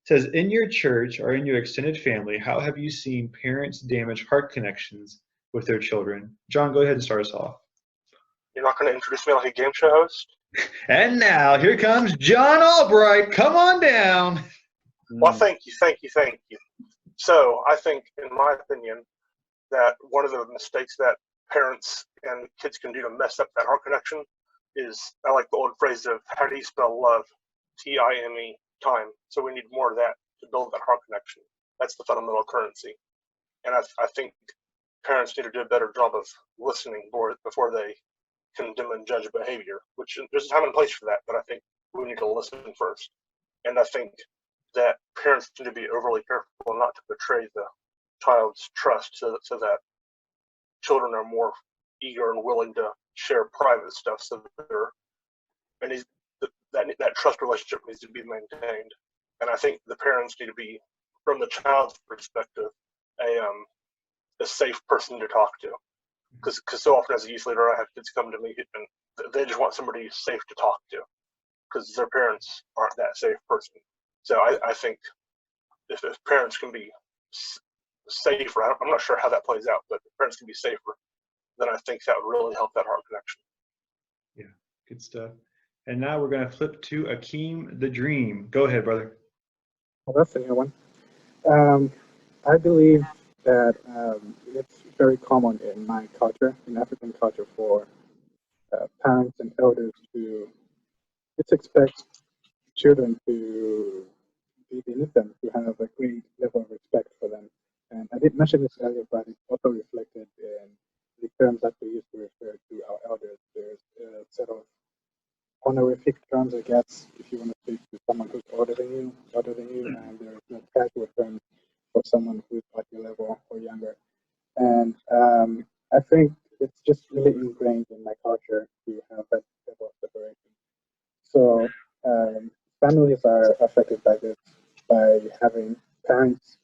says, in your church or in your extended family, how have you seen parents damage heart connections with their children? John, go ahead and start us off. You're not going to introduce me like a game show host? And now, here comes John Albright. Come on down. Well, thank you. So, I think, in my opinion, that one of the mistakes that parents and kids can do to mess up that heart connection is, I like the old phrase of, how do you spell love? Time, time. So we need more of that to build that heart connection. That's the fundamental currency. And I think parents need to do a better job of listening before they condemn and judge behavior, which there's a time and place for that, but I think we need to listen first. And I think that parents need to be overly careful not to betray the child's trust so that children are more eager and willing to share private stuff, so that trust relationship needs to be maintained. And I think the parents need to be, from the child's perspective, a safe person to talk to. Because so often as a youth leader, I have kids come to me and they just want somebody safe to talk to because their parents aren't that safe person. So I think if parents can be safer, I'm not sure how that plays out, but if parents can be safer, then I think that would really help that heart connection. Yeah, good stuff. And now we're going to flip to Akeem the Dream. Go ahead, brother. Well, that's a new one. I believe that it's very common in my culture, in African culture, for parents and elders to expect children to be beneath them, to have a great level of respect for them. And I did mention this earlier, but it's also reflected in the terms that we use to refer to our elders. There's a set of honorific terms, I guess, if you want to speak to someone who's older than you, and there's no casual terms for someone who's at your level or younger. And I think it's just really ingrained in my culture to have that level of separation. So families are affected by this, by having parents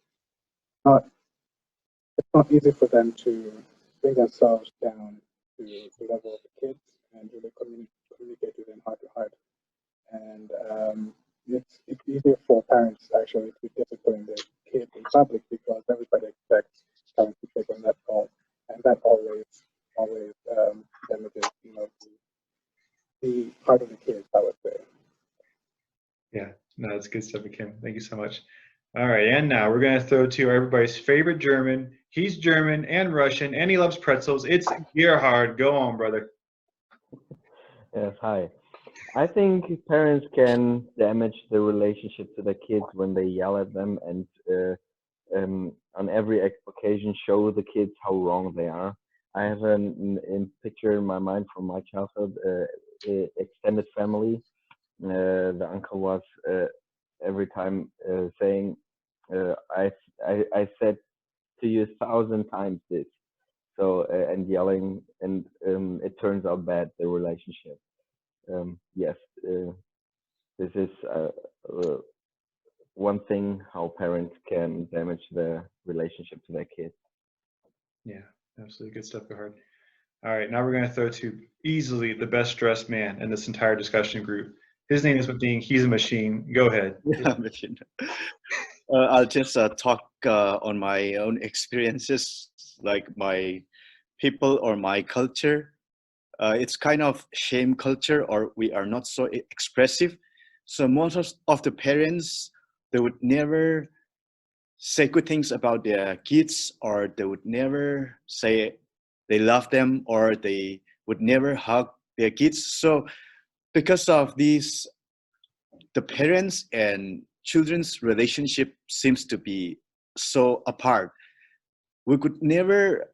it's not easy for them to bring themselves down to the level of the kids and really communicate with them heart to heart. And it's easier for parents actually to discipline their kids in public because everybody expects parents to take on that role, and that always damages, the heart of the kids, I would say. Yeah, no, that's good stuff, Kim. Thank you so much. All right, and now we're going to throw to everybody's favorite German. He's German and Russian, and he loves pretzels. It's Gerhard. Go on, brother. Yes, hi. I think parents can damage the relationship to their kids when they yell at them and on every occasion show the kids how wrong they are. I have a picture in my mind from my childhood, extended family. The uncle was every time saying, I said to you 1,000 times this. So, and yelling, and it turns out bad, the relationship. Yes, this is one thing how parents can damage the relationship to their kids. Yeah, absolutely good stuff, Gerhard. All right, now we're going to throw to easily the best dressed man in this entire discussion group. His name is being He's a Machine. Go ahead. Yeah, machine. I'll just talk on my own experiences, like my people or my culture. It's kind of shame culture, or we are not so expressive. So most of the parents, they would never say good things about their kids, or they would never say they love them, or they would never hug their kids. So because of these, the parents and children's relationship seems to be so apart. We could never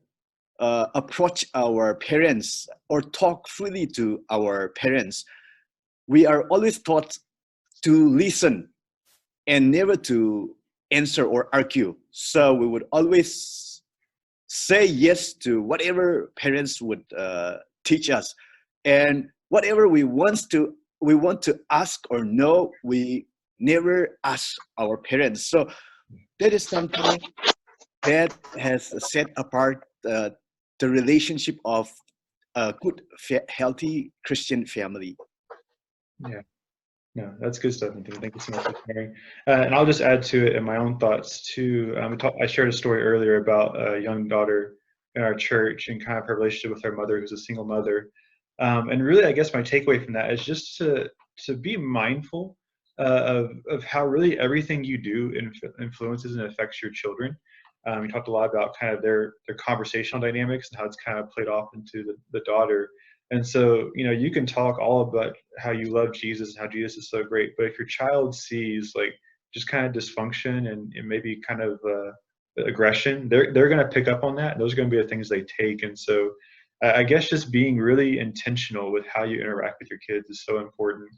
approach our parents or talk freely to our parents. We are always taught to listen and never to answer or argue. So we would always say yes to whatever parents would teach us, and whatever we want to ask or know, we never ask our parents. So that is something that has set apart the relationship of a good, healthy Christian family. Yeah, No, that's good stuff, Anthony. Thank you so much for sharing. And I'll just add to it in my own thoughts too. I shared a story earlier about a young daughter in our church and kind of her relationship with her mother, who's a single mother. And really, I guess my takeaway from that is just to be mindful of how really everything you do influences and affects your children. We talked a lot about kind of their conversational dynamics and how it's kind of played off into the daughter. And so, you can talk all about how you love Jesus and how Jesus is so great, but if your child sees like just kind of dysfunction and maybe kind of aggression, they're going to pick up on that. And those are going to be the things they take. And so, I guess just being really intentional with how you interact with your kids is so important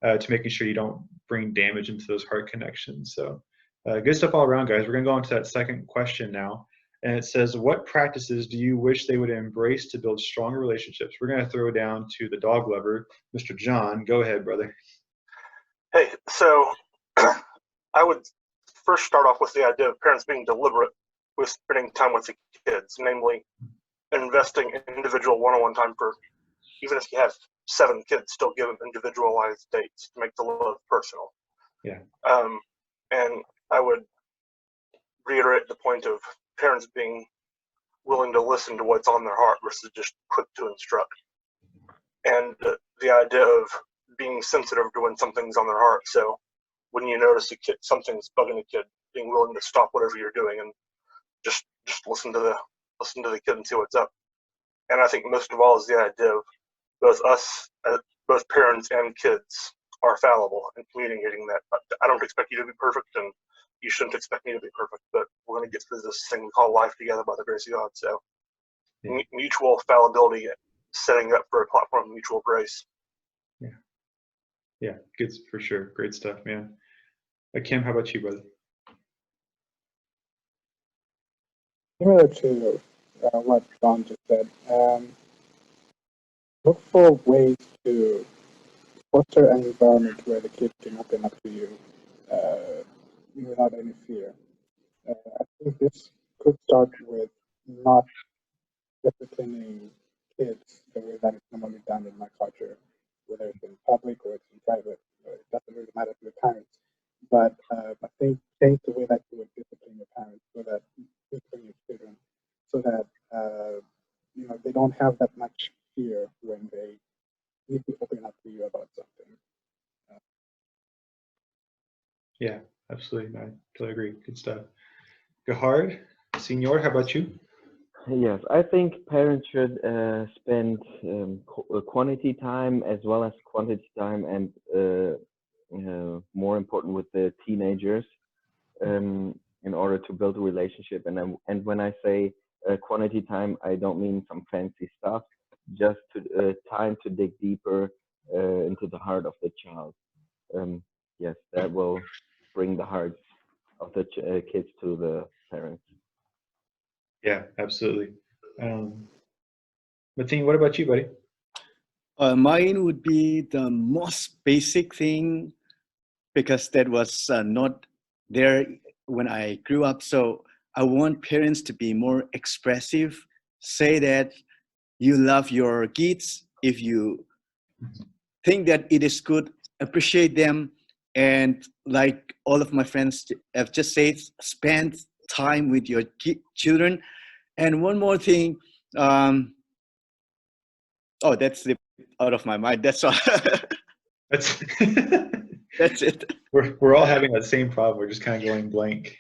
to making sure you don't bring damage into those heart connections. So, good stuff all around, guys. We're going to go on to that second question now. And it says, what practices do you wish they would embrace to build stronger relationships? We're going to throw down to the dog lover, Mr. John. Go ahead, brother. Hey, so I would first start off with the idea of parents being deliberate with spending time with the kids, namely investing in individual one-on-one time for, even if you have 7 kids, still give them individualized dates to make the love personal. Yeah. And I would reiterate the point of parents being willing to listen to what's on their heart versus just quick to instruct. And the idea of being sensitive to when something's on their heart. So when you notice a kid, something's bugging a kid, being willing to stop whatever you're doing and just listen to the kid and see what's up. And I think most of all is the idea of both parents and kids are fallible and communicating that. I don't expect you to be perfect, and you shouldn't expect me to be perfect, but we're going to get through this thing we call life together by the grace of God. So mutual fallibility, setting up for a platform of mutual grace. Yeah, good for sure. Great stuff, man. Kim, how about you, brother? Similar to what Don just said, look for ways to foster an environment where the kids can open up to you without any fear. I think this could start with not disciplining kids the way that it's normally done in my culture, whether it's in public or it's in private. It doesn't really matter to the parents. But I think change the way that you would discipline your parents, so that discipline your children, so that they don't have that much fear when they need to open up to you about something. Yeah, absolutely. I totally agree. Good stuff. Gahard, Senor, how about you? Yes, I think parents should spend quantity time as well as quantity time, and more important with the teenagers, in order to build a relationship. And when I say quantity time, I don't mean some fancy stuff, just time to dig deeper into the heart of the child. Yes, that will bring the hearts of the kids to the parents. Yeah, absolutely. Mateen, what about you, buddy? Mine would be the most basic thing, because that was not there when I grew up. So I want parents to be more expressive. Say that you love your kids. If you think that it is good, appreciate them. And like all of my friends have just said, spend time with your children. And one more thing, oh, that slipped out of my mind. That's all. That's That's it. we're all having that same problem. We're just kind of going blank.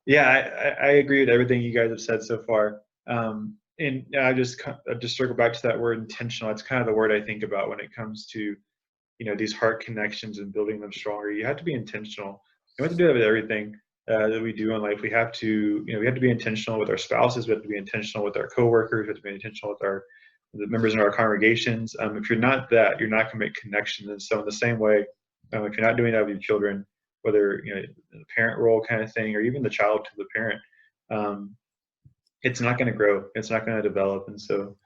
Yeah, I agree with everything you guys have said so far. And I just circle back to that word intentional. It's kind of the word I think about when it comes to these heart connections and building them stronger. You have to be intentional. You have to do that with everything that we do in life. We have to be intentional with our spouses. We have to be intentional with our coworkers. We have to be intentional with the members in our congregations. If you're not that, you're not going to make connections. And so in the same way, if you're not doing that with your children, whether the parent role kind of thing, or even the child to the parent, it's not going to grow. It's not going to develop. And so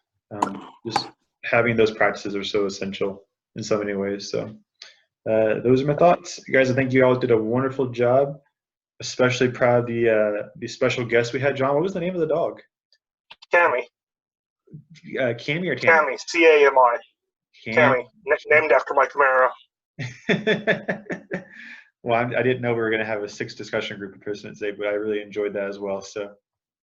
just having those practices are so essential in so many ways. So those are my thoughts. You guys, I think you all did a wonderful job. Especially proud of the special guest we had. John, what was the name of the dog? Cami. Cami or Tammy? Cami, C-A-M-I. Cami, named after my Camaro. Well, I didn't know we were going to have a 6 discussion group of person today, but I really enjoyed that as well. So